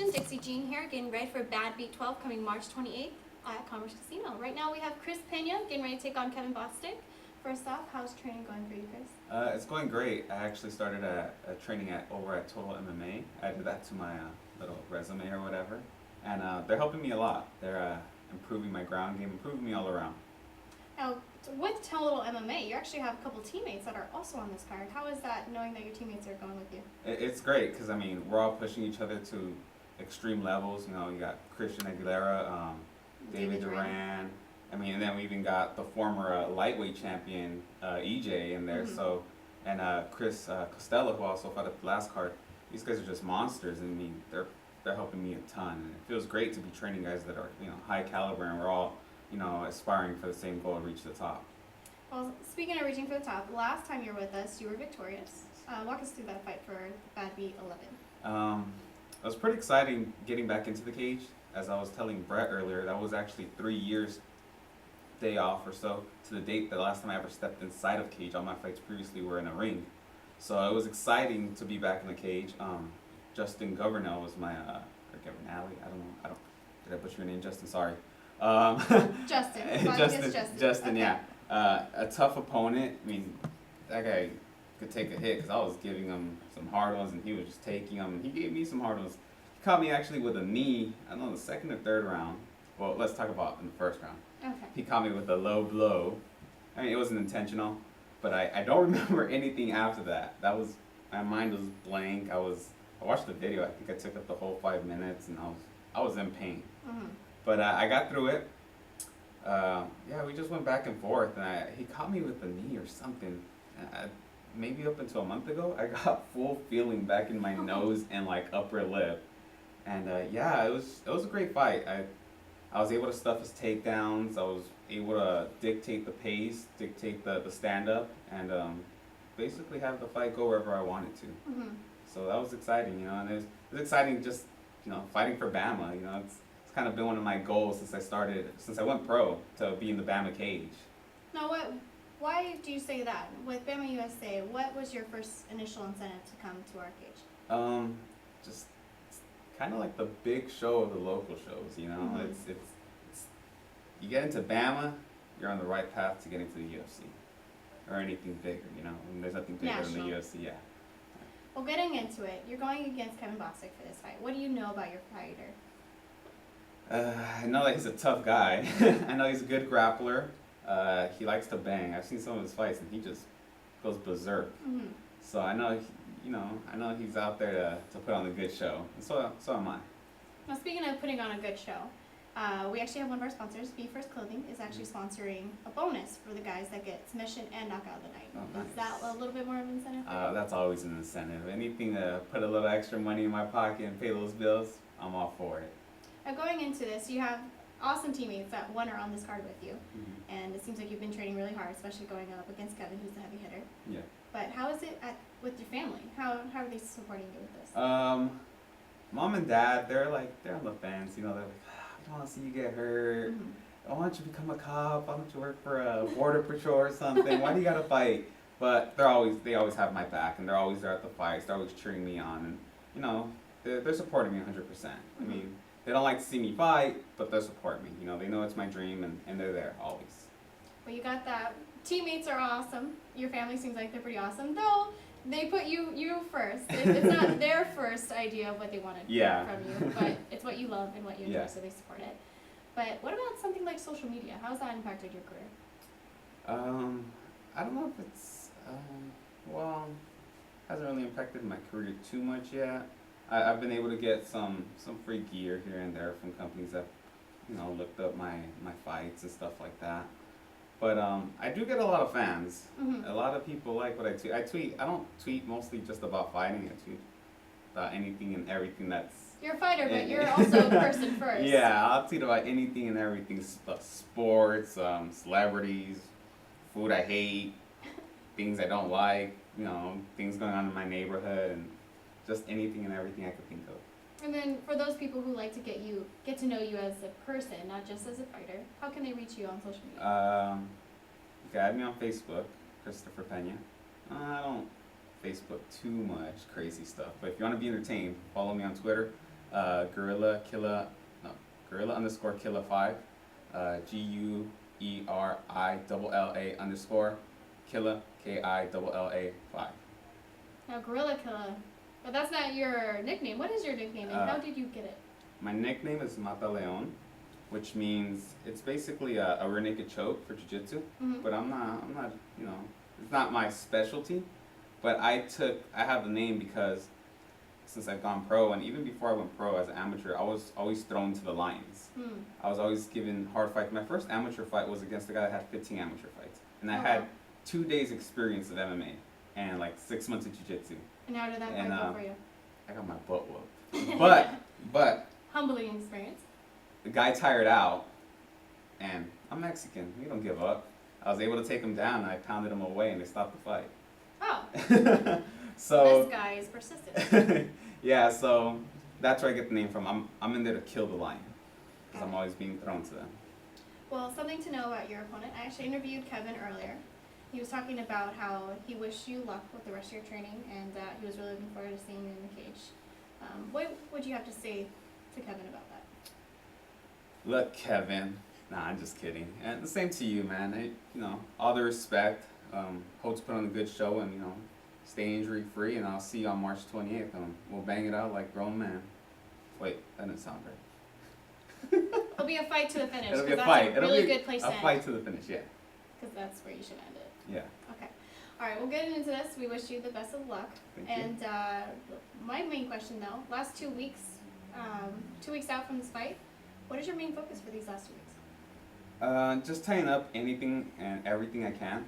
Congratulations, Dixie Jean here, getting ready for Badbeat 12 coming March 28th at Commerce Casino. Right now we have Chris Pena getting ready to take on Kevin Bostick. First off, how's training going for you, Chris? It's going great. I actually started a training over at Total MMA. I added that to my little resume or whatever, and they're helping me a lot. They're improving my ground game, improving me all around. Now, with Total MMA, you actually have a couple teammates that are also on this card. How is that, knowing that your teammates are going with you? It's great because, I mean, we're all pushing each other to extreme levels. You know, you got Christian Aguilera, David Duran. I mean, and then we even got the former lightweight champion, EJ, in there. So, and Chris Costello, who also fought at the last card. These guys are just monsters. I mean, they're helping me a ton. And it feels great to be training guys that are, you know, high caliber, and we're all, you know, aspiring for the same goal to reach the top. Well, speaking of reaching for the top, last time you were with us, you were victorious. Walk us through that fight for Badbeat 11. It was pretty exciting getting back into the cage. As I was telling Brett earlier, that was actually 3 years day off or so to the date the last time I ever stepped inside of cage. All my fights previously were in a ring. So it was exciting to be back in the cage. Justin Governale was my, or Governale, did I butcher your name, Justin? Sorry. Justin, yeah. A tough opponent. I mean, that guy could take a hit because I was giving him some hard ones and he was just taking them. He gave me some hard ones. He caught me actually with a knee, I don't know, the second or third round. Well, let's talk about in the first round. Okay. He caught me with a low blow. I mean, it wasn't intentional, but I don't remember anything after that. My mind was blank. I watched the video. I think I took up the whole 5 minutes, and I was in pain. But I got through it. Yeah, we just went back and forth, and he caught me with a knee or something. Maybe up until a month ago, I got full feeling back in my nose and like upper lip. And yeah, it was a great fight. I was able to stuff his takedowns. I was able to dictate the pace, dictate the stand-up, and basically have the fight go wherever I wanted to. So that was exciting, you know, and it was exciting just, you know, fighting for BAMMA. You know, it's kind of been one of my goals since I went pro, to be in the BAMMA cage. Now, why do you say that? With BAMMA USA, what was your first initial incentive to come to our cage? Just kind of like the big show of the local shows, you know. It's you get into BAMMA, you're on the right path to getting to the UFC or anything bigger, you know. And there's nothing bigger than the UFC, yeah. Well, getting into it, you're going against Kevin Bostick for this fight. What do you know about your fighter? I know that he's a tough guy. I know he's a good grappler. He likes to bang. I've seen some of his fights, and he just goes berserk. So I know, I know he's out there to put on a good show. And so am I. Now, speaking of putting on a good show, we actually have one of our sponsors, Be First Clothing, is actually sponsoring a bonus for the guys that get submission and knockout of the night. Oh, nice. Is that a little bit more of an incentive? That's always an incentive. Anything to put a little extra money in my pocket and pay those bills, I'm all for it. Now, going into this, you have awesome teammates that one are on this card with you, and it seems like you've been training really hard, especially going up against Kevin, who's the heavy hitter. Yeah. But how is it with your family? How are they supporting you with this? Mom and Dad, they're on the fence. You know, they're like, I don't want to see you get hurt. Why don't you become a cop? Why don't you work for a border patrol or something? Why do you gotta fight? But they always have my back, and they're always there at the fights. They're always cheering me on, and you know, they're supporting me 100%. I mean, they don't like to see me fight, but they support me. You know, they know it's my dream, and they're there always. Well, you got that. Teammates are awesome. Your family seems like they're pretty awesome, though. They put you first. It's not their first idea of what they wanted from you, but it's what you love and what you enjoy, so they support it. But what about something like social media? How has that impacted your career? I don't know if it's, hasn't really impacted my career too much yet. I've been able to get some free gear here and there from companies that, you know, looked up my fights and stuff like that. But I do get a lot of fans. A lot of people like what I tweet. I don't tweet mostly just about fighting. I tweet about anything and everything that's... You're a fighter, but you're also a person first. Yeah, I'll tweet about anything and everything. Sports, celebrities, food I hate, things I don't like, you know, things going on in my neighborhood, and just anything and everything I could think of. And then for those people who like to get to know you as a person, not just as a fighter, how can they reach you on social media? You can add me on Facebook, Christopher Pena. I don't Facebook too much crazy stuff, but if you want to be entertained, follow me on Twitter, Gorilla Killa, no, Gorilla underscore Killa 5, GUERILLA underscore Killa KILLA 5. Now, Gorilla Killa, but that's not your nickname. What is your nickname, and how did you get it? My nickname is Mata Leon, which means it's basically a rear naked choke for jiu-jitsu. But I'm not, you know, it's not my specialty. But I have the name because since I've gone pro, and even before I went pro as an amateur, I was always thrown to the lions. I was always given hard fights. My first amateur fight was against a guy that had 15 amateur fights. And I had 2 days experience of MMA and like 6 months of jiu-jitsu. And how did that fight go for you? I got my butt whooped. But humbling experience. The guy tired out, and I'm Mexican. We don't give up. I was able to take him down, and I pounded him away, and they stopped the fight. Oh. So this guy is persistent. Yeah, so that's where I get the name from. I'm in there to kill the lion, because I'm always being thrown to them. Well, something to know about your opponent. I actually interviewed Kevin earlier. He was talking about how he wished you luck with the rest of your training, and he was really looking forward to seeing you in the cage. What would you have to say to Kevin about that? Look, Kevin. Nah, I'm just kidding. And the same to you, man. You know, all the respect. Hope to put on a good show and, you know, stay injury free. And I'll see you on March 28th. We'll bang it out like grown men. Wait, that didn't sound right. It'll be a fight to the finish. It'll be a fight. That's a really good place to end. A fight to the finish, yeah. Because that's where you should end it. Yeah. Okay. All right, we'll get into this. We wish you the best of luck. Thank you. My main question, though, last 2 weeks, 2 weeks out from this fight, what is your main focus for these last 2 weeks? Just tying up anything and everything I can.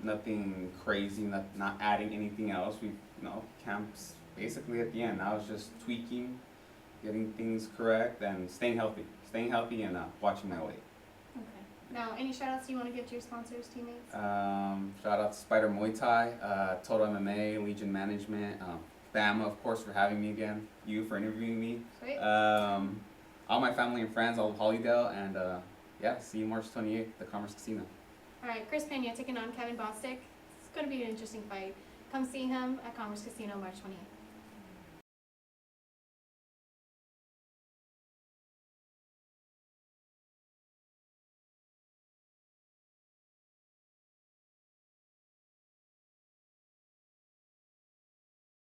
Nothing crazy, not adding anything else. You know, camp's basically at the end. Now it's just tweaking, getting things correct, and staying healthy and watching my weight. Okay. Now, any shout outs you want to give to your sponsors, teammates? Shout out to Spider Muay Thai, Total MMA, Legion Management, BAMMA, of course, for having me again, you for interviewing me. Great. All my family and friends, all of Hollydale, and yeah, see you March 28th at the Commerce Casino. All right, Chris Pena taking on Kevin Bostick. It's going to be an interesting fight. Come see him at Commerce Casino March 28th.